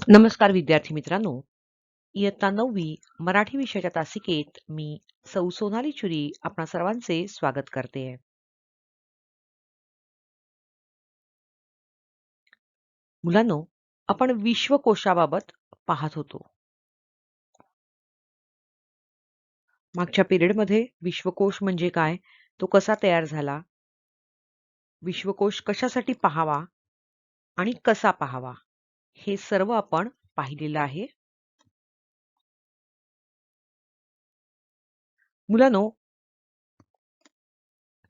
नमस्कार विद्यार्थी मित्रांनो, इयत्ता 9वी मराठी विषयाच्या तासिकेत मी सौ सोनाली चुरी आपणा सर्वांचे स्वागत करते. मुलांनो, आपण विश्वकोशाबाबत पाहत होतो. मागच्या पिरियडमध्ये विश्वकोश म्हणजे काय, तो कसा तयार झाला, विश्वकोश कशासाठी पाहावा आणि कसा पाहावा, हे सर्व आपण पाहिलेलं आहे. मुलांनो,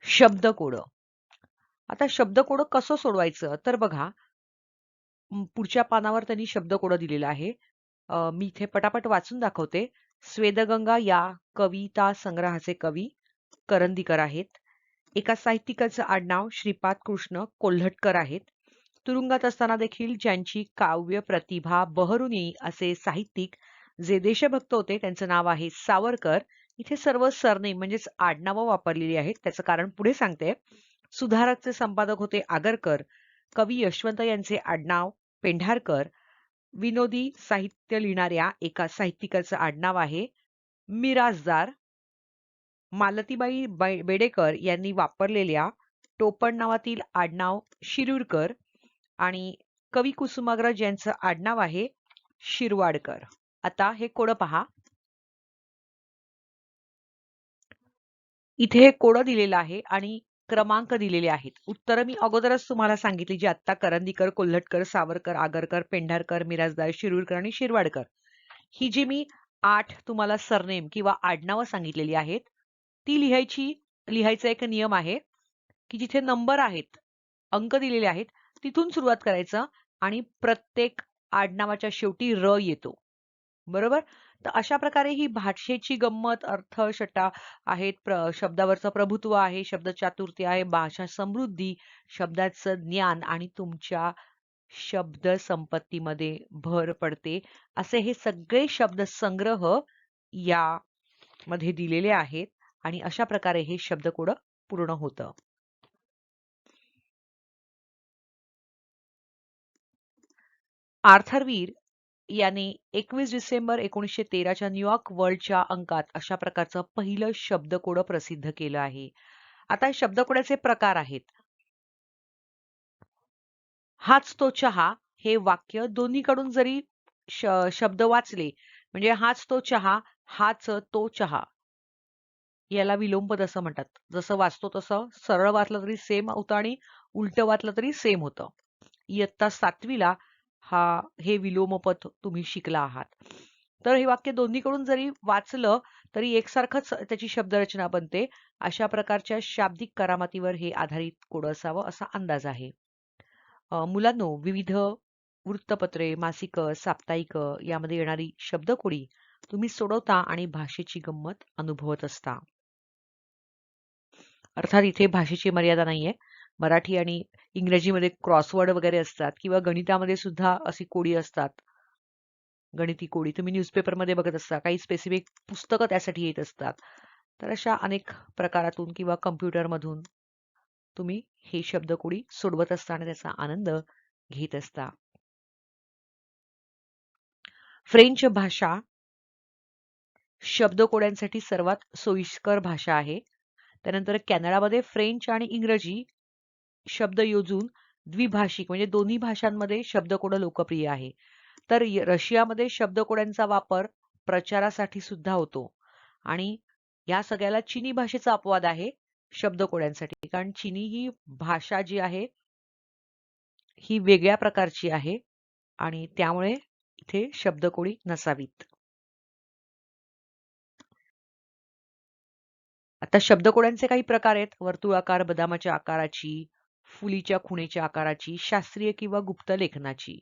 शब्दकोड. आता शब्दकोड कसं सोडवायचं तर बघा, पुढच्या पानावर त्यांनी शब्दकोड दिलेला आहे. मी इथे पटापट वाचून दाखवते. स्वेदगंगा या कविता संग्रहाचे कवी करंदीकर आहेत. एका साहित्यिकाचं आडनाव श्रीपाद कृष्ण कोल्हटकर आहेत. तुरुंगात असताना देखील ज्यांची काव्य प्रतिभा बहरून येई असे साहित्यिक जे देशभक्त होते त्यांचं नाव आहे सावरकर. इथे सर्व सरनेम म्हणजेच आडनावं वापरलेली आहेत. त्याचं कारण पुढे सांगते. सुधारकचे संपादक होते आगरकर. कवी यशवंत यांचे आडनाव पेंढारकर. विनोदी साहित्य लिहिणाऱ्या एका साहित्यिकाचं आडनाव आहे मिरासदार. मालतीबाई बेडेकर यांनी वापरलेल्या टोपण नावातील आडनाव शिरूरकर आणि कवी कुसुमाग्रज यांचं आडनाव आहे शिरवाडकर. आता हे कोड पहा. इथे हे कोड दिलेलं आहे आणि क्रमांक दिलेले आहेत. उत्तर मी अगोदरच तुम्हाला सांगितली, जी आता करंदीकर, कोल्हटकर, सावरकर, आगरकर, पेंढारकर, मिरासदार, शिरूरकर आणि शिरवाडकर ही जी मी 8 तुम्हाला सरनेम किंवा आडनावं सांगितलेली आहेत, ती लिहायचा एक नियम आहे की जिथे नंबर आहेत, अंक दिलेले आहेत, तिथून सुरुवात करायचं आणि प्रत्येक आडनावाच्या शेवटी र येतो. बरोबर? तर अशा प्रकारे ही भाषेची गंमत, अर्थशटा आहेत, शब्दावरचं प्रभुत्व आहे, शब्द चातुर्य आहे, भाषा समृद्धी, शब्दाचं ज्ञान आणि तुमच्या शब्द संपत्तीमध्ये भर पडते. असे हे सगळे शब्द संग्रह या मध्ये दिलेले आहेत आणि अशा प्रकारे हे शब्दकोड पूर्ण होतं. आर्थर वीर याने 21 डिसेंबर 1913च्या न्यूयॉर्क वर्ल्डच्या अंकात अशा प्रकारचं पहिलं शब्दकोड प्रसिद्ध केलं आहे. आता शब्दकोडाचे प्रकार आहेत. हाच तो चहा हे वाक्य दोन्हीकडून जरी शब्द वाचले म्हणजे हाच तो चहा, हाच तो चहा, याला विलोमपद असं म्हणतात. जसं वाचतो तसं सरळ वाचलं तरी सेम होतं आणि उलट वाचलं तरी सेम होतं. इयत्ता 7वीला हे विलोमपद तुम्ही शिकला आहात. तर हे वाक्य दोन्हीकडून जरी वाचलं तरी एकसारखंच त्याची शब्दरचना बनते. अशा प्रकारच्या शाब्दिक करामतीवर हे आधारित कोड असावं असा अंदाज आहे. मुलांनो, विविध वृत्तपत्रे, मासिक, साप्ताहिक यामध्ये येणारी शब्दकोडी तुम्ही सोडवता आणि भाषेची गंमत अनुभवत असता. अर्थात इथे भाषेची मर्यादा नाहीये. मराठी आणि इंग्रजीमध्ये क्रॉसवर्ड वगैरे असतात किंवा गणितामध्ये सुद्धा अशी कोडी असतात. गणिती कोडी तुम्ही न्यूजपेपरमध्ये बघत असता. काही स्पेसिफिक पुस्तकं त्यासाठी येत असतात. तर अशा अनेक प्रकारातून किंवा कम्प्युटरमधून तुम्ही हे शब्दकोडी सोडवत असता आणि त्याचा आनंद घेत असता. फ्रेंच भाषा शब्दकोड्यांसाठी सर्वात सोयीस्कर भाषा आहे. त्यानंतर कॅनडामध्ये फ्रेंच आणि इंग्रजी शब्द योजून द्विभाषिक म्हणजे दोन्ही भाषांमध्ये शब्दकोड लोकप्रिय आहे. तर रशियामध्ये शब्दकोड्यांचा वापर प्रचारासाठी सुद्धा होतो आणि या सगळ्याला चीनी भाषेचा अपवाद आहे शब्दकोड्यांसाठी, कारण चीनी ही भाषा जी आहे ही वेगळ्या प्रकारची आहे आणि त्यामुळे इथे शब्दकोडी नसावीत. आता शब्दकोड्यांचे काही प्रकार आहेत. वर्तुळाकार, बदामाच्या आकाराची, फुलीच्या खुणेच्या आकाराची, शास्त्रीय किंवा गुप्त लेखनाची.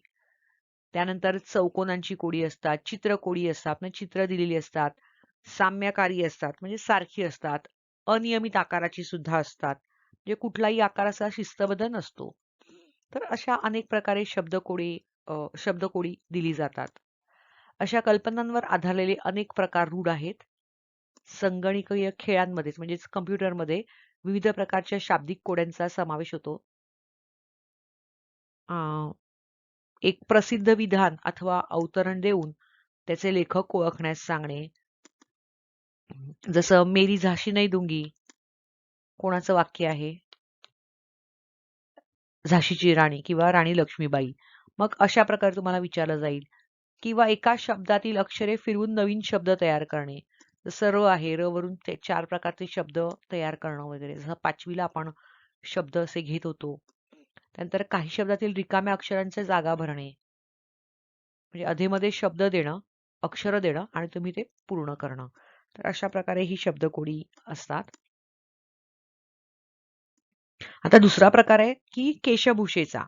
त्यानंतर चौकोनांची कोडी असतात, चित्रकोडी असतात, म्हणजे चित्र दिलेली असतात, साम्यकारी असतात म्हणजे सारखी असतात, अनियमित आकाराची सुद्धा असतात, म्हणजे कुठलाही आकार असा शिस्तबद्ध नसतो. तर अशा अनेक प्रकारे शब्दकोडी दिली जातात. अशा कल्पनांवर आधारलेले अनेक प्रकार रूढ आहेत. संगणकीय खेळांमध्येच म्हणजेच कम्प्युटरमध्ये विविध प्रकारच्या शाब्दिक कोड्यांचा समावेश होतो. एक प्रसिद्ध विधान अथवा अवतरण देऊन त्याचे लेखक ओळखण्यास सांगणे. जसं मेरी झाशी नाही दूंगी कोणाचं वाक्य आहे? झाशीची राणी किंवा राणी लक्ष्मीबाई. मग अशा प्रकारे तुम्हाला विचारलं जाईल. किंवा एका शब्दातील अक्षरे फिरवून नवीन शब्द तयार करणे. जसं र आहे, र वरून ते 4 प्रकारचे शब्द तयार करणं वगैरे. जसं 5वीला आपण शब्द असे घेत होतो. त्यानंतर काही शब्दातील रिकाम्या अक्षरांच्या जागा भरणे. म्हणजे अधेमध्ये शब्द देणं, अक्षर देणं आणि तुम्ही ते पूर्ण करणं. तर अशा प्रकारे ही शब्दकोडी असतात. आता दुसरा प्रकार आहे की केशभूषेचा.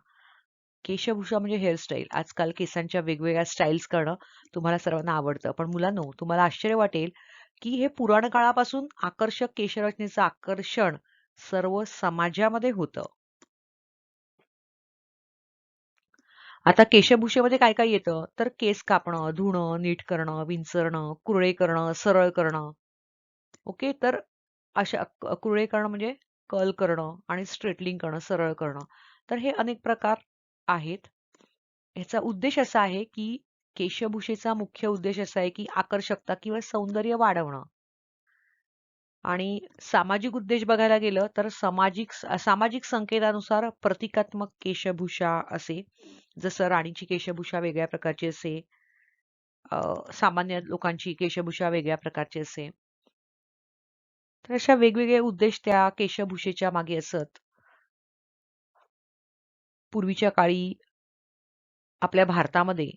केशभूषा म्हणजे हेअरस्टाईल. आजकाल केसांच्या वेगवेगळ्या स्टाईल्स करणं तुम्हाला सर्वांना आवडतं. पण मुलांनो, तुम्हाला आश्चर्य वाटेल की हे पुराण काळापासून आकर्षक केशरचनेचं आकर्षण सर्व समाजामध्ये होतं. आता केशभूषेमध्ये काय काय येतं? तर केस कापणं, धुणं, नीट करणं, विंचरणं, कुरळे करणं, सरळ करणं. ओके, तर अशा कुरळे करणं म्हणजे कर्ल करणं आणि स्ट्रेटलिंग करणं, सरळ करणं. तर हे अनेक प्रकार आहेत. ह्याचा उद्देश असा आहे की केशभूषेचा मुख्य उद्देश असा आहे की आकर्षकता किंवा सौंदर्य वाढवणं. आणि सामाजिक उद्देश बघायला गेलं तर सामाजिक संकेतानुसार प्रतिकात्मक केशभूषा असे. जसं राणीची केशभूषा वेगळ्या प्रकारची असे, सामान्य लोकांची केशभूषा वेगळ्या प्रकारची असे. तर अशा वेगवेगळे उद्देश त्या केशभूषेच्या मागे असत. पूर्वीच्या काळी आपल्या भारतामध्ये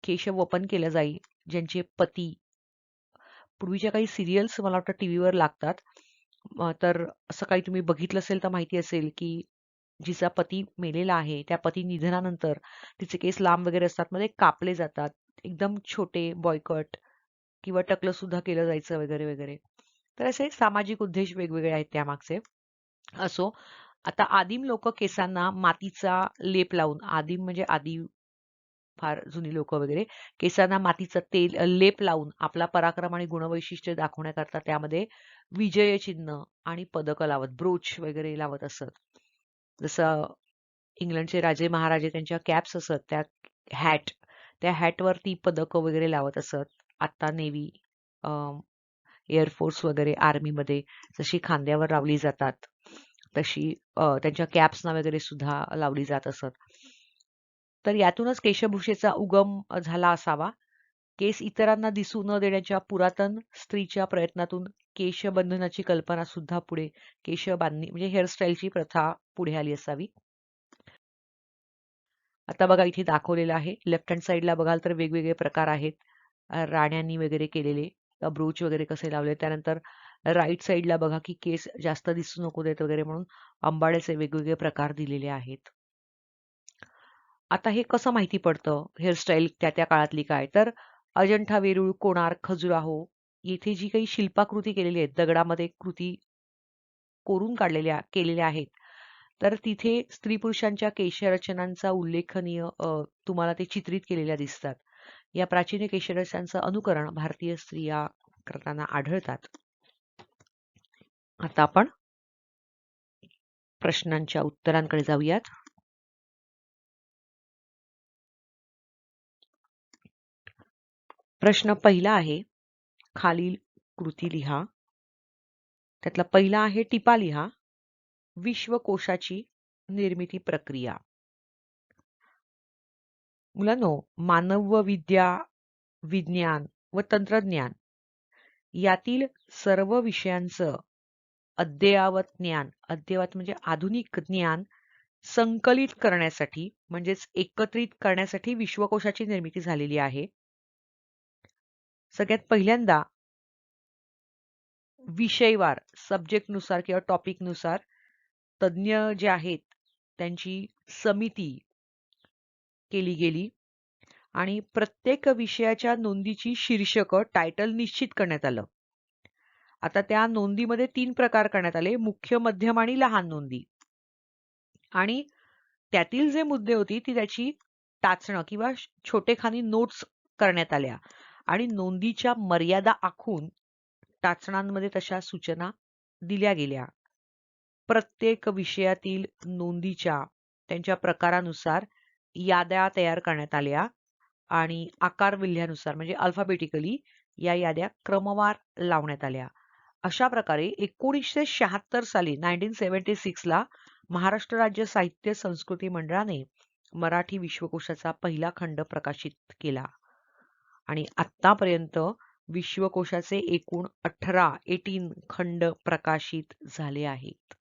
केशवपन केलं जाई, ज्यांचे पती पूर्वीच्या काही सिरियल्स मला वाटतं टीव्हीवर लागतात. तर असं काही तुम्ही बघितलं असेल तर माहिती असेल की जिचा पती मेलेला आहे त्या पती निधनानंतर तिचे केस लांब वगैरे असतात, मध्ये कापले जातात, एकदम छोटे बॉयकट किंवा टकलं सुद्धा केलं जायचं वगैरे वगैरे. तर असे सामाजिक उद्देश वेगवेगळे आहेत त्यामागचे. असो, आता आदिम लोक केसांना मातीचा लेप लावून, आदिम म्हणजे आधी फार जुनी लोक वगैरे, केसांना मातीचं तेल लेप लावून आपला पराक्रम आणि गुणवैशिष्ट्य दाखवण्याकरता त्यामध्ये विजय चिन्ह आणि पदक लावत, ब्रोच वगैरे लावत असत. जसं इंग्लंडचे राजे महाराजे त्यांच्या कॅप्स असत, त्या हॅटवर ती पदक वगैरे लावत असत. आता नेव्ही, एअरफोर्स वगैरे आर्मीमध्ये जशी खांद्यावर लावली जातात तशी त्यांच्या कॅप्सना वगैरे सुद्धा लावली जात असत. तर यातूनच केशभूषेचा उगम झाला असावा. केस इतरांना दिसू न देण्याच्या पुरातन स्त्रीच्या प्रयत्नातून केशबंधनाची कल्पना सुद्धा पुढे, केश बांधणी म्हणजे हेअरस्टाईलची प्रथा पुढे आली असावी. आता बघा इथे दाखवलेलं आहे. लेफ्ट हँड साईडला बघाल तर वेगवेगळे प्रकार आहेत. राण्यांनी वगैरे केलेले ब्रोच वगैरे कसे लावले. त्यानंतर राईट साईडला बघा की केस जास्त दिसू नको देत वगैरे म्हणून अंबाड्याचे वेगवेगळे प्रकार दिलेले आहेत. आता हे कसं माहिती पडतं हेअरस्टाईल त्या त्या काळातली काय? तर अजंठा वेरूळ, कोणार्क, खजुराहो येथे जी काही शिल्पाकृती केलेली आहेत, दगडामध्ये कृती कोरून केलेल्या आहेत, तर तिथे स्त्री पुरुषांच्या केशरचनांचा उल्लेखनीय तुम्हाला ते चित्रित केलेल्या दिसतात. या प्राचीन केशरचनांचं अनुकरण भारतीय स्त्रिया करताना आढळतात. आता आपण प्रश्नांच्या उत्तरांकडे जाऊयात. प्रश्न पहिला आहे, खालील कृती लिहा. त्यातला पहिला आहे टिपा लिहा. विश्वकोशाची निर्मिती प्रक्रिया. मुलांनो, मानवविद्या, विज्ञान व तंत्रज्ञान यातील सर्व विषयांचं अद्ययावत म्हणजे आधुनिक ज्ञान संकलित करण्यासाठी म्हणजेच एकत्रित करण्यासाठी विश्वकोशाची निर्मिती झालेली आहे. सगळ्यात पहिल्यांदा विषयवार सब्जेक्टनुसार किंवा टॉपिकनुसार तज्ज्ञ जे आहेत त्यांची समिती केली गेली आणि प्रत्येक विषयाच्या नोंदीची शीर्षक टायटल निश्चित करण्यात आलं. आता त्या नोंदीमध्ये 3 प्रकार करण्यात आले, मुख्य, मध्यम आणि लहान नोंदी. आणि त्यातील जे मुद्दे होती ती त्याची टाचणं किंवा छोटेखानी नोट्स करण्यात आल्या आणि नोंदीच्या मर्यादा आखून टाचणांमध्ये तशा सूचना दिल्या गेल्या. प्रत्येक विषयातील नोंदीच्या त्यांच्या प्रकारानुसार याद्या तयार करण्यात आल्या आणि आकार विल्ह्यानुसार म्हणजे अल्फाबेटिकली या याद्या क्रमवार लावण्यात आल्या. अशा प्रकारे 1976 साली 1976 ला महाराष्ट्र राज्य साहित्य संस्कृती मंडळाने मराठी विश्वकोशाचा पहिला खंड प्रकाशित केला आणि आतापर्यंत विश्वकोशाचे एकूण 18 खंड प्रकाशित झाले आहेत.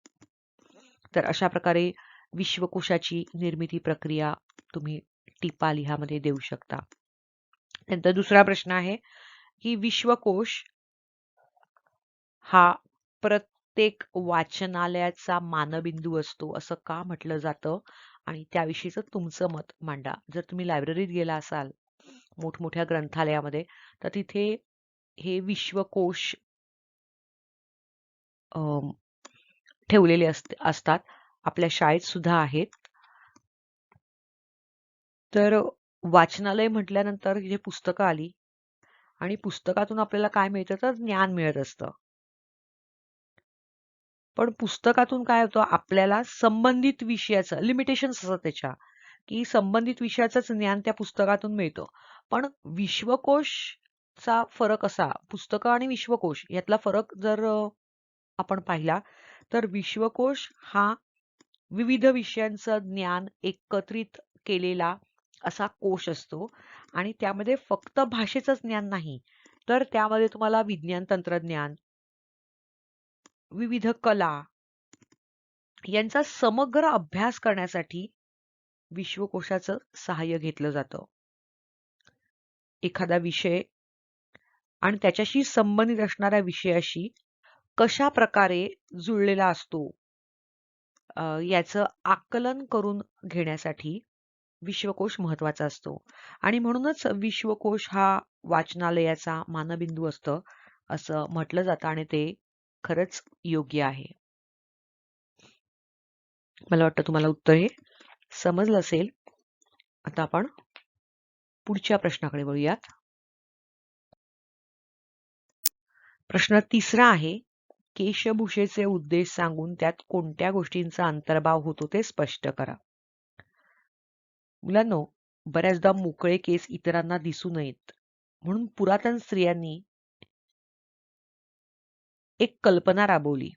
तर अशा प्रकारे विश्वकोशाची निर्मिती प्रक्रिया तुम्ही टिपा लिहामध्ये देऊ शकता. नंतर दुसरा प्रश्न आहे की विश्वकोश हा प्रत्येक वाचनालयाचा मानबिंदू असतो असं का म्हटलं जातं आणि त्याविषयीचं तुमचं मत मांडा. जर तुम्ही लायब्ररीत गेला असाल मोठमोठ्या ग्रंथालयामध्ये तर तिथे हे विश्वकोश ठेवलेले असतात. आपल्या शाळेत सुद्धा आहेत. तर वाचनालय म्हटल्यानंतर जे पुस्तकं आली आणि पुस्तकातून आपल्याला काय मिळतं तर ज्ञान मिळत असतं. पण पुस्तकातून काय होतं आपल्याला संबंधित विषयाचं लिमिटेशन्स असतात त्याच्या की संबंधित विषयाचंच ज्ञान त्या पुस्तकातून मिळतं. पण विश्वकोशचा फरक असा पुस्तकं आणि विश्वकोश यातला फरक जर आपण पाहिला तर विश्वकोश हा विविध विषयांचं ज्ञान एकत्रित केलेला असा कोश असतो आणि त्यामध्ये फक्त भाषेचं ज्ञान नाही तर त्यामध्ये तुम्हाला विज्ञान तंत्रज्ञान विविध कला यांचा समग्र अभ्यास करण्यासाठी विश्वकोशाचं सहाय्य घेतलं जातं. एखादा विषय आणि त्याच्याशी संबंधित असणाऱ्या विषयाशी कशा प्रकारे जुळलेला असतो याचं आकलन करून घेण्यासाठी विश्वकोश महत्वाचा असतो आणि म्हणूनच विश्वकोश हा वाचनालयाचा मानबिंदू असतं असं म्हटलं जातं आणि ते खरंच योग्य आहे. मला वाटतं तुम्हाला उत्तर हे समजलं असेल. आता आपण पुढच्या प्रश्नाकडे वळूयात. प्रश्न तिसरा आहे केशभूषेचे उद्देश सांगून त्यात कोणत्या गोष्टींचा अंतर्भाव होतो ते स्पष्ट करा. मुलांनो, बऱ्याचदा मोकळे केस इतरांना दिसू नयेत म्हणून पुरातन स्त्रियांनी एक कल्पना राबवली.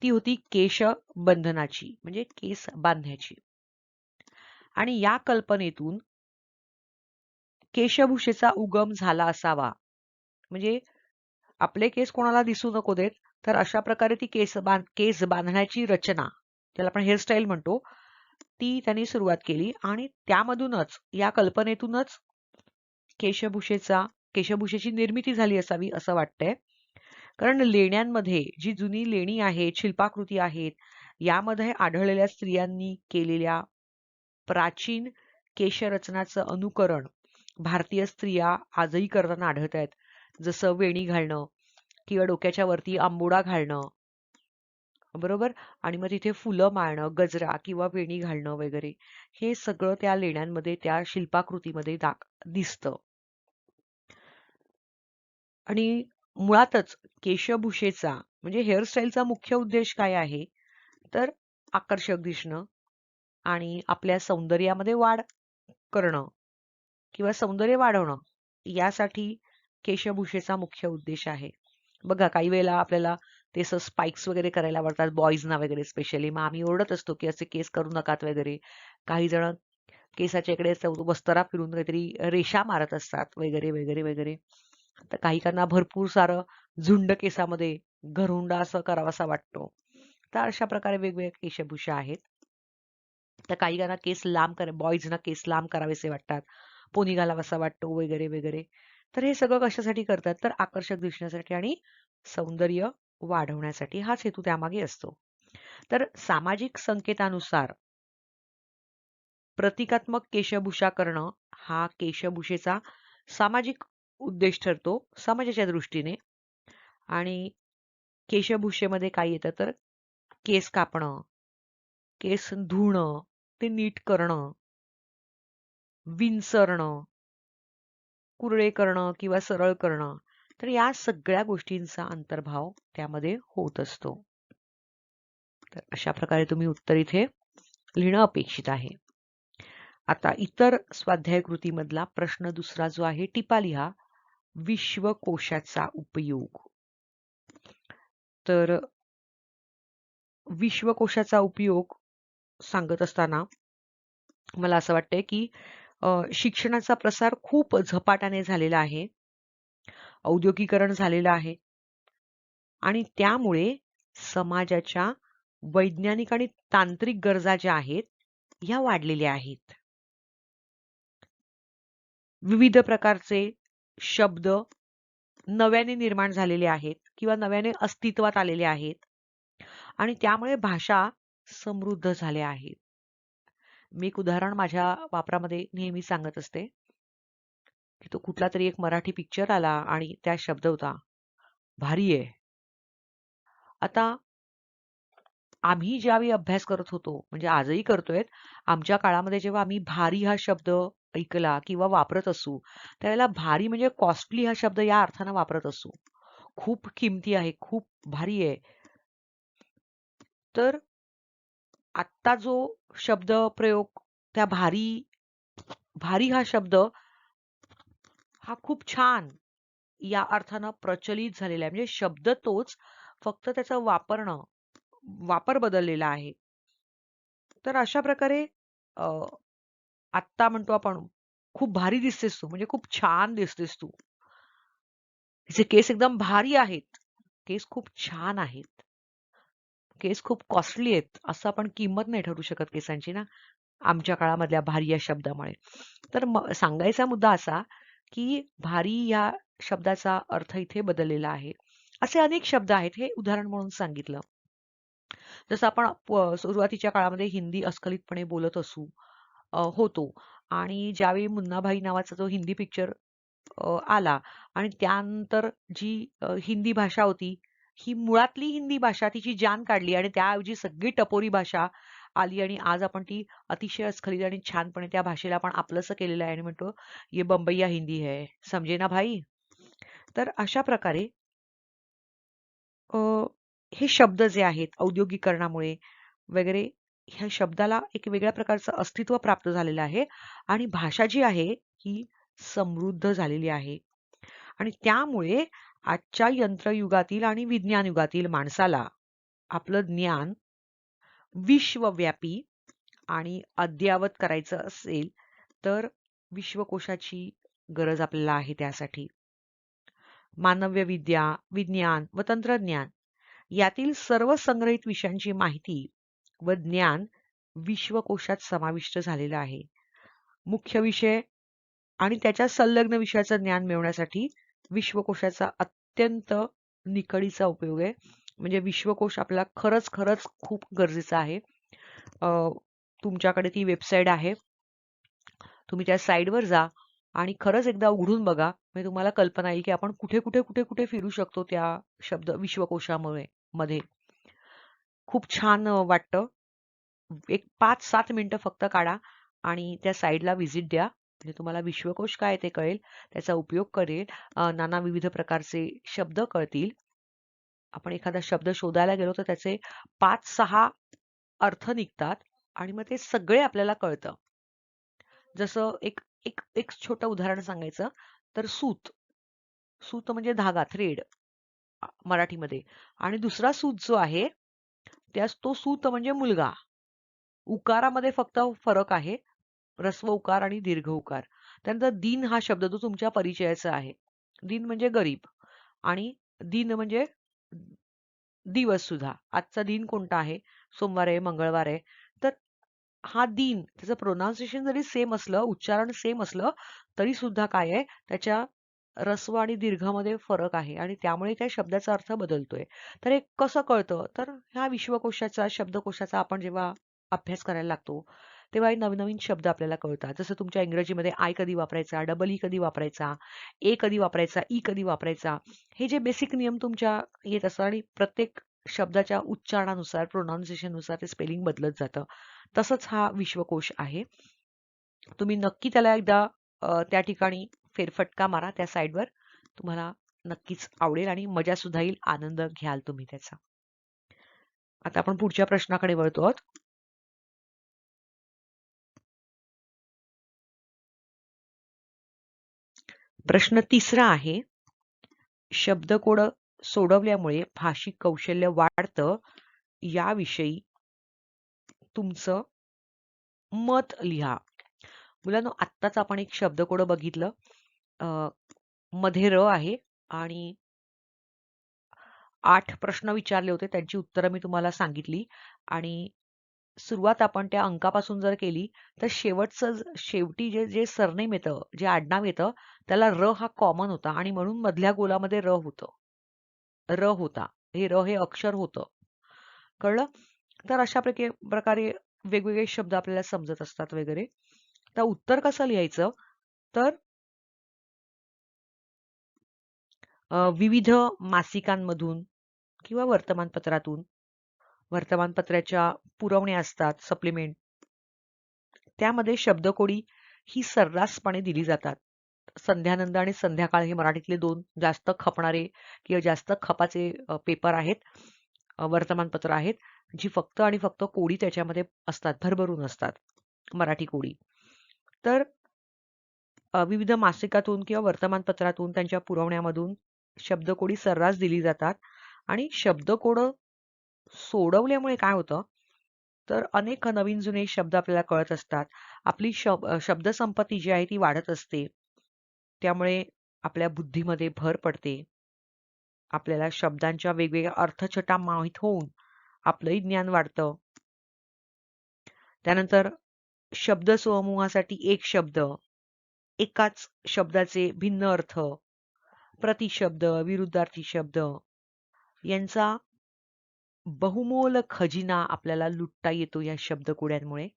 ती होती केश बंधनाची म्हणजे केस बांधण्याची. आणि या कल्पनेतून केशभूषेचा उगम झाला असावा. म्हणजे आपले केस कोणाला दिसू नको देत तर अशा प्रकारे ती केस बांधण्याची रचना त्याला आपण हेअरस्टाईल म्हणतो ती त्यांनी सुरुवात केली आणि त्यामधूनच या कल्पनेतूनच केशभूषेची निर्मिती झाली असावी असं वाटतंय. कारण लेण्यांमध्ये जी जुनी लेणी आहेत शिल्पाकृती आहेत यामध्ये आढळलेल्या स्त्रियांनी केलेल्या प्राचीन केशरचनाचं अनुकरण भारतीय स्त्रिया आजही करताना आढळत आहेत. जसं वेणी घालणं किंवा डोक्याच्या वरती आंबोडा घालणं बरोबर आणि मग तिथे फुलं माळणं गजरा किंवा वेणी घालणं वगैरे हे सगळं त्या लेण्यांमध्ये त्या शिल्पाकृतीमध्ये दिसतं. आणि मुळातच केशभूषेचा म्हणजे हेअरस्टाईलचा मुख्य उद्देश काय आहे तर आकर्षक दिसणं आणि आपल्या सौंदर्यामध्ये वाढ करणं किंवा सौंदर्य वाढवणं यासाठी केशभूषेचा मुख्य उद्देश आहे. बघा काही वेळेला आपल्याला ते असं स्पाइक्स वगैरे करायला आवडतात बॉईजना वगैरे स्पेशली मग आम्ही ओरडत असतो की असे केस करू नकात वगैरे. काही जण केसाच्या इकडे वस्त्रा फिरून काहीतरी रेषा मारत असतात वगैरे वगैरे वगैरे. तर काही काहींना भरपूर सारं झुंड केसामध्ये घरुंडा असं करावासा वाटतो. तर अशा प्रकारे वेगवेगळ्या केशभूषा आहेत. तर काही काहींना केस लांब बॉईजना केस लांब करावेसे वाटतात पोनी घालावासा वाटतो वगैरे वगैरे. तर हे सगळं कशासाठी करतात तर आकर्षक दिसण्यासाठी आणि सौंदर्य वाढवण्यासाठी हाच हेतू त्यामागे असतो. तर सामाजिक संकेतानुसार प्रतिकात्मक केशभूषा करणं हा केशभूषेचा सामाजिक उद्देश ठरतो समाजाच्या दृष्टीने. आणि केशभूषेमध्ये काय येतं तर केस कापणं केस धुणं ते नीट करणं विंचरणं कुरळे करणं किंवा सरळ करणं तर या सगळ्या गोष्टींचा अंतर्भाव त्यामध्ये होत असतो. तर अशा प्रकारे तुम्ही उत्तर इथे लिहिणं अपेक्षित आहे. आता इतर स्वाध्याय कृतीमधला प्रश्न दुसरा जो आहे टिपा लिहा. विश्वकोशाचा उपयोग. तर विश्वकोशाचा उपयोग सांगत असताना मला असं वाटतंय की शिक्षणाचा प्रसार खूप झपाट्याने झालेला आहे. औद्योगिकरण झालेलं आहे आणि त्यामुळे समाजाच्या वैज्ञानिक आणि तांत्रिक गरजा ज्या आहेत ह्या वाढलेल्या आहेत. विविध प्रकारचे शब्द नव्याने निर्माण झालेले आहेत किंवा नव्याने अस्तित्वात आलेले आहेत आणि त्यामुळे भाषा समृद्ध झाल्या आहेत. मी एक उदाहरण माझ्या वापरामध्ये नेहमी सांगत असते की तो कुठला तरी एक मराठी पिक्चर आला आणि त्या शब्द होता भारी आहे. आता आम्ही ज्यावेळी अभ्यास करत होतो म्हणजे आजही करतोय, आमच्या काळामध्ये जेव्हा आम्ही भारी हा शब्द ऐकला किंवा वापरत असू त्यावेळेला भारी म्हणजे कॉस्टली हा शब्द या अर्थानं वापरत असू. खूप किमती आहे, खूप भारी आहे. तर आत्ता जो शब्द प्रयोग त्या भारी भारी हा शब्द हा खूप छान या अर्थानं प्रचलित झालेला आहे. म्हणजे शब्द तोच, फक्त त्याचा वापर बदललेला आहे. तर अशा प्रकारे अ, आत्ता म्हणतो आपण खूप भारी दिसतेस तू, म्हणजे खूप छान दिसतेस तू. तिचे केस एकदम भारी आहेत. केस खूप छान आहेत. केस खूप कॉस्टली आहेत. असं आपण किंमत नाही ठरवू शकत केसांची ना, आमच्या काळामधल्या भारी या शब्दामुळे. तर सांगायचा मुद्दा असा, की भारी या शब्दाचा अर्थ इथे बदललेला आहे. असे अनेक शब्द आहेत, हे उदाहरण म्हणून सांगितलं. जसं आपण सुरुवातीच्या काळामध्ये हिंदी अस्खलितपणे बोलत होतो आणि ज्यावेळी मुन्नाभाई नावाचा जो हिंदी पिक्चर आला आणि त्यानंतर जी हिंदी भाषा होती, ही मुळातली हिंदी भाषा तिची जान काढली आणि त्याऐवजी सगळी टपोरी भाषा आली आणि आज आपण ती अतिशय अस्खलित आणि छानपणे त्या भाषेला आपण आपलंसं केलेलं आहे आणि म्हणतो, ये बंबईया हिंदी है, समजे ना भाई. तर अशा प्रकारे अ, हे शब्द जे आहेत औद्योगिकरणामुळे वगैरे ह्या शब्दाला एक वेगळ्या प्रकारचं अस्तित्व प्राप्त झालेलं आहे आणि भाषा जी आहे ही समृद्ध झालेली आहे आणि त्यामुळे आजच्या यंत्रयुगातील आणि विज्ञान युगातील माणसाला आपलं ज्ञान विश्वव्यापी आणि अद्ययावत करायचं असेल तर विश्वकोशाची गरज आपल्याला आहे त्यासाठी. मानव्य विद्या, विज्ञान व तंत्रज्ञान यातील सर्व संग्रहित विषयांची माहिती व ज्ञान विश्वकोशात समाविष्ट झालेलं आहे. मुख्य विषय आणि त्याच्या संलग्न विषयाचं ज्ञान मिळवण्यासाठी विश्वकोशाचा अत्यंत निकडीचा उपयोग आहे. म्हणजे विश्वकोश आपल्याला खरंच खरंच खूप गरजेचा आहे. तुमच्याकडे ती वेबसाईट आहे. तुम्ही त्या साईटवर जा आणि खरंच एकदा उघडून बघा. म्हणजे तुम्हाला कल्पना येईल की आपण कुठे कुठे कुठे कुठे फिरू शकतो त्या शब्द विश्वकोशामुळे मध्ये. खूप छान वाटतं. एक 5-7 मिनिटं फक्त काढा आणि त्या साईडला व्हिजिट द्या. म्हणजे तुम्हाला विश्वकोश काय ते कळेल, त्याचा उपयोग कळेल, नाना विविध प्रकारचे शब्द कळतील. आपण एखादा शब्द शोधायला गेलो तर त्याचे 5-6 अर्थ निघतात आणि मग ते सगळे आपल्याला कळतं. जसं एक एक एक छोटं उदाहरण सांगायचं तर सूत. सूत म्हणजे धागा, थ्रेड मराठीमध्ये. आणि दुसरा सूत जो आहे, तो सूत म्हणजे मुलगा. उकारामध्ये फक्त फरक आहे. ऱ्हस्व उकार आणि दीर्घ उकार. त्यानंतर दिन हा शब्द तो तुमच्या परिचयाचा आहे. दिन म्हणजे गरीब आणि दिन म्हणजे दिवस सुद्धा. आजचा दिन कोणता आहे? सोमवार आहे, मंगळवार आहे. तर हा दिन त्याचं प्रोनाउन्सिएशन जरी सेम असलं, उच्चारण सेम असलं, तरी सुद्धा काय आहे त्याच्या ऱ्हस्व आणि दीर्घामध्ये फरक आहे आणि त्यामुळे त्या शब्दाचा अर्थ बदलतोय. तर हे कसं कळतं? तर ह्या विश्वकोशाचा, शब्दकोशाचा आपण जेव्हा अभ्यास करायला लागतो, तेव्हा हे नवीन-नवीन शब्द आपल्याला कळतात. जसं तुमच्या इंग्रजीमध्ये आय कधी वापरायचा, डबल ई कधी वापरायचा, ए कधी वापरायचा, ई कधी वापरायचा. हे जे बेसिक नियम तुमच्या येत असतात आणि प्रत्येक शब्दाच्या उच्चारणानुसार, प्रोनाउन्सिएशननुसार ते स्पेलिंग बदलत जातं. तसंच हा विश्वकोश आहे. तुम्ही नक्की त्याला एकदा त्या ठिकाणी फेरफटका मारा त्या साईडवर. तुम्हाला नक्कीच आवडेल आणि मजा सुद्धा येईल, आनंद घ्याल तुम्ही त्याचा. आता आपण पुढच्या प्रश्नाकडे वळतो आहोत. प्रश्न तिसरा आहे, शब्दकोड सोडवल्यामुळे भाषिक कौशल्य वाढतं याविषयी तुमचं मत लिहा. मुलांनो, आत्ताच आपण एक शब्दकोड बघितलं. मध्ये र आहे आणि 8 प्रश्न विचारले होते, त्यांची उत्तरं मी तुम्हाला सांगितली आणि सुरुवात आपण त्या अंकापासून जर केली तर शेवटी जे जे सरनेम येतं, जे आडनाव येतं, त्याला र हा कॉमन होता आणि म्हणून मधल्या गोलामध्ये र होता. हे अक्षर होतं. कळलं? तर अशा प्रकारे वेगवेगळे शब्द आपल्याला समजत असतात वगैरे. तर उत्तर कसं लिहायचं? तर विविध मासिकांमधून किंवा वर्तमानपत्राच्या पुरवण्या असतात, सप्लिमेंट. त्यामध्ये शब्दकोडी ही सर्रासपणे दिली जातात. संध्यानंद आणि संध्याकाळ हे मराठीतले 2 जास्त खपणारे किंवा जास्त खपाचे पेपर आहेत, वर्तमानपत्र आहेत, जी फक्त आणि फक्त कोडी त्याच्यामध्ये असतात, भरभरून असतात, मराठी कोडी. तर विविध मासिकातून किंवा वर्तमानपत्रातून त्यांच्या पुरवण्यामधून शब्दकोडी सर्रास दिली जातात आणि शब्दकोड सोडवल्यामुळे काय होतं, तर अनेक नवीन जुने शब्द आपल्याला कळत असतात. आपली शब्दसंपत्ती जी आहे ती वाढत असते. त्यामुळे आपल्या बुद्धीमध्ये भर पडते. आपल्याला शब्दांच्या वेगवेगळ्या अर्थछटा माहीत होऊन आपलंही ज्ञान वाढतं. त्यानंतर शब्द समूहासाठी एक शब्द, एकाच शब्दाचे भिन्न अर्थ, प्रतिशब्द, विरुद्धार्थी शब्द यांचा बहुमोल खजिना आपल्याला लुटता येतो या शब्दकोड्यांमुळे.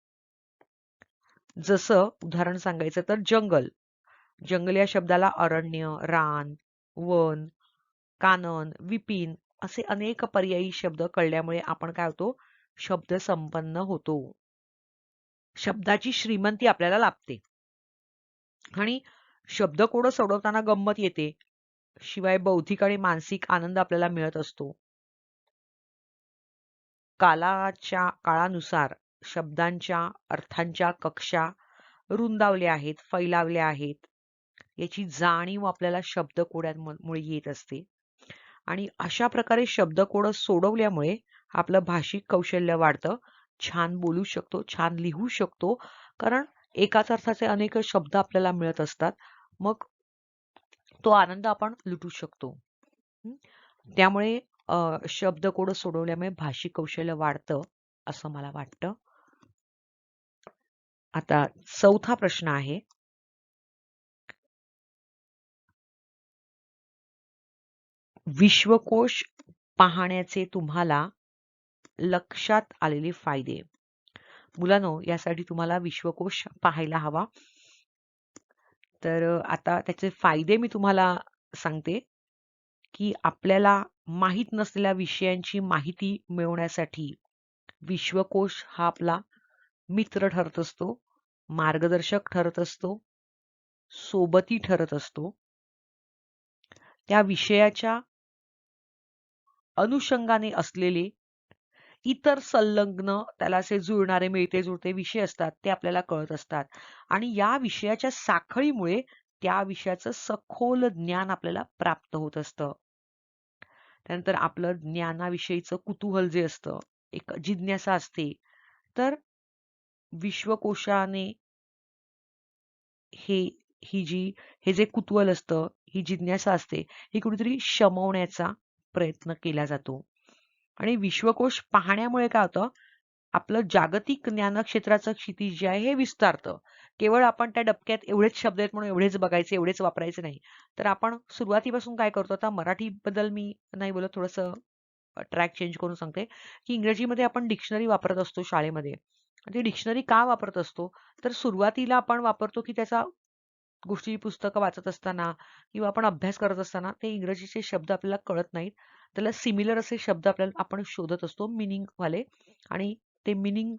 जसं उदाहरण सांगायचं तर जंगल. जंगल या शब्दाला अरण्य, रान, वन, कानन, विपिन असे अनेक पर्यायी शब्द कळल्यामुळे आपण काय होतो, शब्द संपन्न होतो. शब्दाची श्रीमंती आपल्याला लाभते आणि शब्दकोड सोडवताना गंमत येते. शिवाय बौद्धिक आणि मानसिक आनंद आपल्याला मिळत असतो. काळानुसार शब्दांच्या अर्थांच्या कक्षा रुंदावल्या आहेत, फैलावल्या आहेत. याची जाणीव आपल्याला शब्दकोड्यांमुळे येत असते आणि अशा प्रकारे शब्दकोड सोडवल्यामुळे आपलं भाषिक कौशल्य वाढतं. छान बोलू शकतो, छान लिहू शकतो, कारण एकाच अर्थाचे अनेक शब्द आपल्याला मिळत असतात. मग तो आनंद आपण लुटू शकतो. त्यामुळे शब्दकोड सोडवल्यामुळे भाषिक कौशल्य वाढतं असं मला वाटतं. आता 4था प्रश्न आहे. विश्वकोश पाहण्याचे तुम्हाला लक्षात आलेले फायदे. मुलांनो, यासाठी तुम्हाला विश्वकोश पाहायला हवा. तर आता त्याचे फायदे मी तुम्हाला सांगते, की आपल्याला माहित नसलेल्या विषयांची माहिती मिळवण्यासाठी विश्वकोश हा आपला मित्र ठरत असतो, मार्गदर्शक ठरत असतो, सोबती ठरत असतो. त्या विषयाच्या अनुषंगाने असलेले इतर संलग्न त्याला असे जुळणारे मिळते जुळते विषय असतात, ते आपल्याला कळत असतात आणि या विषयाच्या साखळीमुळे त्या विषयाचं सखोल ज्ञान आपल्याला प्राप्त होत असतं. त्यानंतर आपलं ज्ञानाविषयीचं कुतूहल जे असतं, एक जिज्ञासा असते, तर विश्वकोशाने हे जे कुतूहल असतं, ही जिज्ञासा असते, ही कुठेतरी शमवण्याचा प्रयत्न केला जातो. आणि विश्वकोश पाहण्यामुळे काय होतं, आपलं जागतिक ज्ञानक्षेत्राचं क्षितिज जे आहे हे विस्तारतं. केवळ आपण त्या डबक्यात एवढेच शब्द आहेत म्हणून एवढेच बघायचे, एवढेच वापरायचे नाही. तर आपण सुरुवातीपासून काय करतो, आता मराठीबद्दल मी नाही बोलत, थोडंसं ट्रॅक चेंज करून सांगते, की इंग्रजीमध्ये आपण डिक्शनरी वापरत असतो शाळेमध्ये. ती डिक्शनरी का वापरत असतो, तर सुरुवातीला आपण वापरतो की त्याचा गोष्टी पुस्तकं वाचत असताना किंवा आपण अभ्यास करत असताना ते इंग्रजीचे शब्द आपल्याला कळत नाहीत. त्याला सिमिलर असे शब्द आपण शोधत असतो मीनिंग वाले आणि ते मीनिंग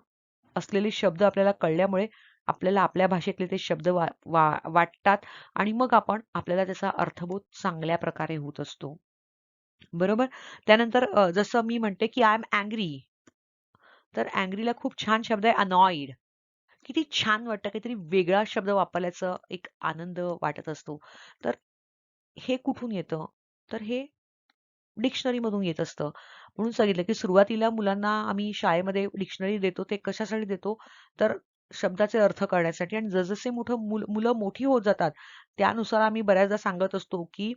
असलेले शब्द आपल्याला कळल्यामुळे आपल्याला आपल्या भाषेतले ते शब्द वाटतात आणि मग आपल्याला त्याचा अर्थबोध चांगल्या प्रकारे होत असतो. बरोबर. त्यानंतर जसं मी म्हणते की आय एम अँग्री, तर अँग्रीला खूप छान शब्द आहे अनॉइड, किती छान वाटतं, काहीतरी वेगळा शब्द वापरल्याचा एक आनंद वाटत असतो. तर हे कुठून येतं? तर हे डिक्शनरी मधून येत असतं. म्हणून सांगितलं की सुरुवातीला मुलांना आम्ही शाळेमध्ये डिक्शनरी देतो ते कशासाठी देतो? तर शब्दाचे अर्थ कळण्यासाठी आणि जसजसे मुलं मोठी होत जातात त्यानुसार आम्ही बऱ्याचदा सांगत असतो की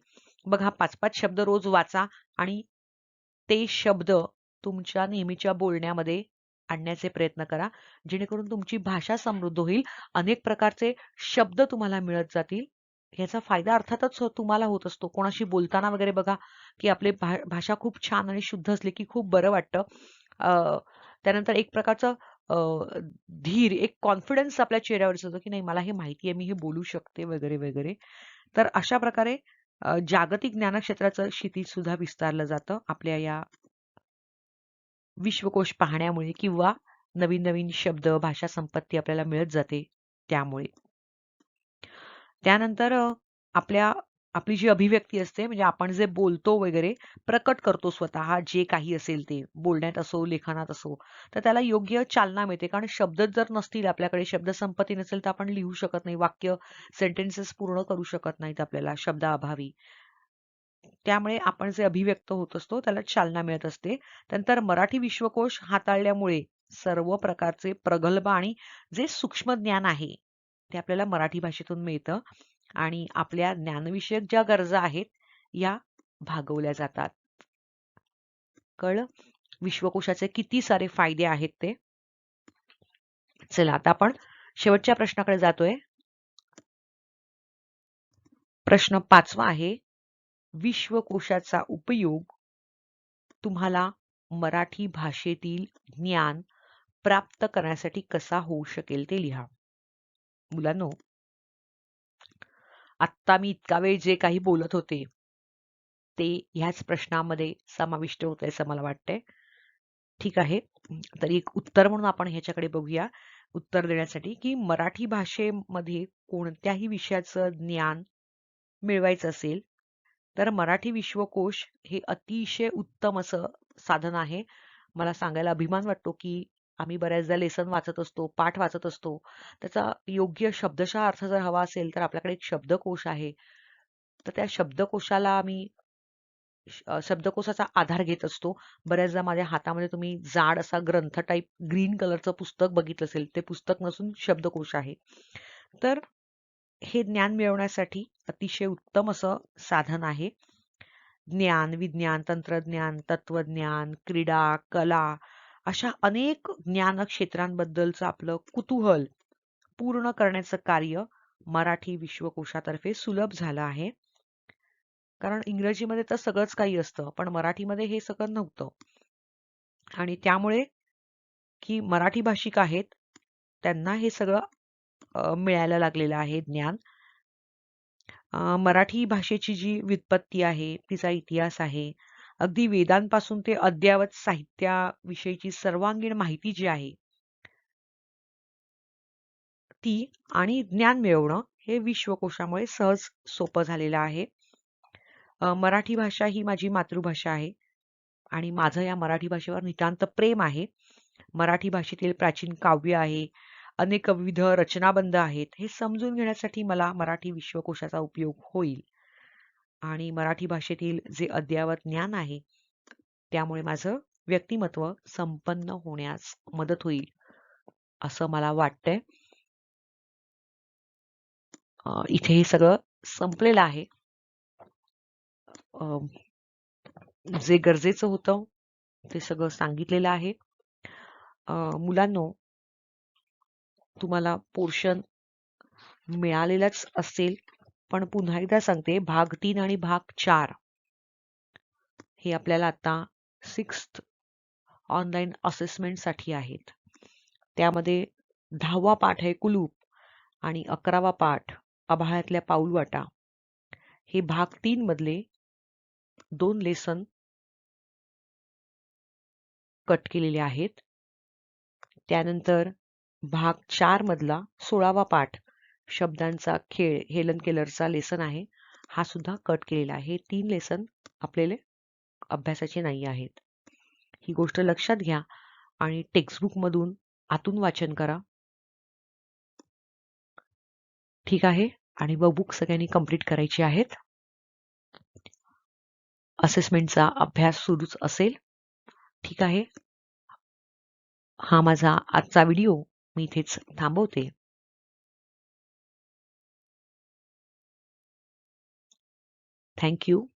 बघा 5-5 शब्द रोज वाचा आणि ते शब्द तुमच्या नेहमीच्या बोलण्यामध्ये आणण्याचे प्रयत्न करा. जेणेकरून तुमची भाषा समृद्ध होईल. अनेक प्रकारचे शब्द तुम्हाला मिळत जातील. याचा फायदा अर्थातच तुम्हाला होत असतो. कोणाशी बोलताना वगैरे बघा की आपली भाषा खूप छान आणि शुद्ध असली की खूप बरं वाटतं. त्यानंतर एक प्रकारचं धीर, एक कॉन्फिडन्स आपल्या चेहऱ्यावर दिसतो की नाही मला हे माहिती आहे, मी हे बोलू शकते वगैरे, वगैरे. तर अशा प्रकारे जागतिक ज्ञानक्षेत्राचं क्षितिज सुद्धा विस्तारलं जातं आपल्या या विश्वकोश पाहण्यामुळे किंवा नवीन नवीन शब्द, भाषा संपत्ती आपल्याला मिळत जाते त्यामुळे. त्यानंतर आपली जी अभिव्यक्ती असते म्हणजे आपण जे बोलतो वगैरे प्रकट करतो स्वतः जे काही असेल ते बोलण्यात असो, लेखनात असो, तर त्याला योग्य चालना मिळते. कारण शब्दच जर नसतील आपल्याकडे, शब्दसंपत्ती नसेल तर आपण लिहू शकत नाही. वाक्य, सेंटेन्सेस पूर्ण करू शकत नाहीत आपल्याला शब्दाअभावी. त्यामुळे आपण जे अभिव्यक्त होत असतो त्याला चालना मिळत असते. त्यानंतर मराठी विश्वकोश हाताळल्यामुळे सर्व प्रकारचे प्रगल्भ आणि जे सूक्ष्म ज्ञान आहे ते आपल्याला मराठी भाषेतून मिळतं आणि आपल्या ज्ञानविषयक ज्या गरजा आहेत या भागवल्या जातात. कळलं? विश्वकोशाचे किती सारे फायदे आहेत ते. चला आता आपण शेवटच्या प्रश्नाकडे जातोय. प्रश्न 5वा आहे, विश्वकोशाचा उपयोग तुम्हाला मराठी भाषेतील ज्ञान प्राप्त करण्यासाठी कसा होऊ शकेल ते लिहा. मुलांनो, आत्ता मी इतका वेळ जे काही बोलत होते ते ह्याच प्रश्नामध्ये समाविष्ट होते असं मला वाटतंय. ठीक आहे. तर एक उत्तर म्हणून आपण ह्याच्याकडे बघूया. उत्तर देण्यासाठी की मराठी भाषेमध्ये कोणत्याही विषयाचं ज्ञान मिळवायचं असेल तर मराठी विश्वकोश हे अतिशय उत्तम असं साधन आहे. मला सांगायला अभिमान वाटतो की आम्ही बऱ्याचदा लेसन वाचत असतो, पाठ वाचत असतो. त्याचा योग्य शब्दशः अर्थ जर हवा असेल तर आपल्याकडे एक शब्दकोश आहे. तर त्या शब्दकोशाला आम्ही शब्दकोशाचा आधार घेत असतो. बऱ्याचदा माझ्या हातामध्ये तुम्ही जाड असा ग्रंथ टाइप ग्रीन कलरचं पुस्तक बघितलं असेल. ते पुस्तक नसून शब्दकोश आहे. तर हे ज्ञान मिळवण्यासाठी अतिशय उत्तम असं साधन आहे. ज्ञान, विज्ञान, तंत्रज्ञान, तत्वज्ञान, क्रीडा, कला अशा अनेक ज्ञान क्षेत्रांबद्दलचं आपलं कुतूहल पूर्ण करण्याचं कार्य मराठी विश्वकोशातर्फे सुलभ झालं आहे. कारण इंग्रजीमध्ये तर सगळंच काही असतं, पण मराठीमध्ये हे सगळं नव्हतं. आणि त्यामुळे की मराठी भाषिक आहेत, त्यांना हे सगळं मिळायला लागलेलं आहे ज्ञान. मराठी भाषेची जी व्युत्पत्ती आहे, तिचा इतिहास आहे, अगदी वेदांपासून ते अद्ययावत साहित्याविषयीची सर्वांगीण माहिती जी आहे, ती आणि ज्ञान मिळवणं हे विश्वकोशामुळे सहज सोपं झालेलं आहे. मराठी भाषा ही माझी मातृभाषा आहे आणि माझं या मराठी भाषेवर नितांत प्रेम आहे. मराठी भाषेतील प्राचीन काव्य आहे, अनेक विविध रचनाबंध आहेत. हे समजून घेण्यासाठी मला मराठी विश्वकोशाचा उपयोग होईल आणि मराठी भाषेतील जे अद्ययावत ज्ञान आहे त्यामुळे माझं व्यक्तिमत्व संपन्न होण्यास मदत होईल असं मला वाटतंय. इथे हे सगळं संपलेलं आहे. जे गरजेचं होतं ते सगळं सांगितलेलं आहे. मुलांनो, तुम्हाला पोर्शन मिळालेलाच असेल, पण पुन्हा एकदा सांगते, भाग 3 आणि भाग 4 हे आपल्याला आता 6th ऑनलाईन असेसमेंटसाठी आहेत. त्यामध्ये 10वा पाठ आहे कुलूप आणि 11वा पाठ आभाळातल्या पाऊलवाटा. हे भाग 3 मधले 2 लेसन कट केलेले आहेत. त्यानंतर भाग 4 मधला 16वा पाठ शब्दांचा खेळ हेलन केलरचा लेसन आहे. हा सुद्धा कट केलेला आहे. 3 लेसन आपल्याला अभ्यासाचे नाही आहेत. ही गोष्ट लक्षात घ्या आणि टेक्स्टबुक मधून आतून वाचन करा. ठीक आहे. आणि बुक सगळ्यांनी कंप्लीट करायची आहेत. असेसमेंटचा अभ्यास सुरूच असेल. ठीक आहे. हा माझा आजचा व्हिडिओ मी इथेच थांबवते. Thank you.